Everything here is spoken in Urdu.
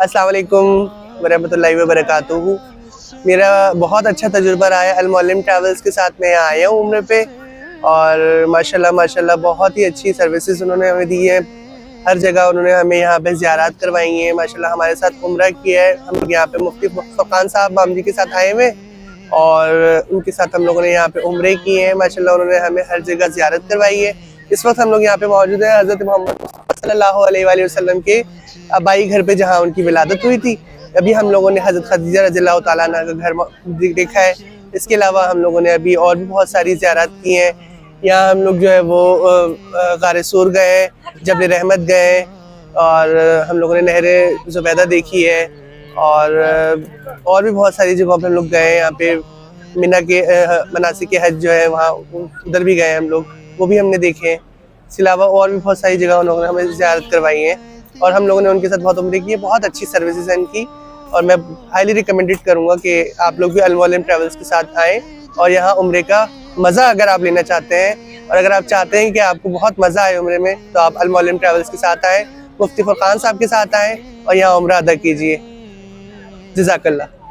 السلام علیکم ورحمۃ اللہ وبرکاتہ. میرا بہت اچھا تجربہ رہا ہے. المعلم ٹریولز کے ساتھ میں یہاں آیا ہوں عمرے پہ, اور ماشاءاللہ بہت ہی اچھی سروسز انہوں نے ہمیں دی ہیں. ہر جگہ انہوں نے ہمیں یہاں پہ زیارات کروائی ہیں. ماشاءاللہ ہمارے ساتھ عمرہ کیا ہے. ہم لوگ یہاں پہ مفتی فرقان صاحب مامجی کے ساتھ آئے ہوئے, اور ان کے ساتھ ہم لوگوں نے یہاں پہ عمرے کیے ہیں. ماشاءاللہ انہوں نے ہمیں ہر جگہ زیارت کروائی ہے. اس وقت ہم لوگ یہاں پہ موجود ہیں حضرت محمد صلی اللہ علیہ وآلہ وسلم کے آبائی گھر پہ, جہاں ان کی ولادت ہوئی تھی. ابھی ہم لوگوں نے حضرت خدیجہ رضی اللہ تعالیٰ عنہ کا گھر دیکھا ہے. اس کے علاوہ ہم لوگوں نے ابھی اور بھی بہت ساری زیارات کی ہیں. یہاں ہم لوگ جو ہے وہ غار سور گئے ہیں, جبل رحمت گئے ہیں, اور ہم لوگوں نے نہر زبیدہ دیکھی ہے, اور بھی بہت ساری جگہوں پہ ہم لوگ گئے ہیں. یہاں پہ منی کے مناسک حج جو ہے وہاں ادھر بھی گئے ہیں ہم لوگ, وہ بھی ہم نے دیکھے ہیں. اس کے علاوہ اور بھی بہت ساری جگہ ان لوگوں نے ہمیں زیارت کروائی ہیں, اور ہم لوگوں نے ان کے ساتھ بہت عمرے کی ہے. بہت اچھی سروسز ہیں ان کی, اور میں ہائیلی ریکمینڈڈ کروں گا کہ آپ لوگ بھی المعلم ٹریولز کے ساتھ آئیں, اور یہاں عمرے کا مزہ اگر آپ لینا چاہتے ہیں, اور اگر آپ چاہتے ہیں کہ آپ کو بہت مزہ آئے عمرے میں, تو آپ المعلم ٹریولز کے ساتھ آئیں, مفتی فرقان صاحب کے ساتھ آئیں, اور یہاں عمرہ ادا کیجیے. جزاک اللہ.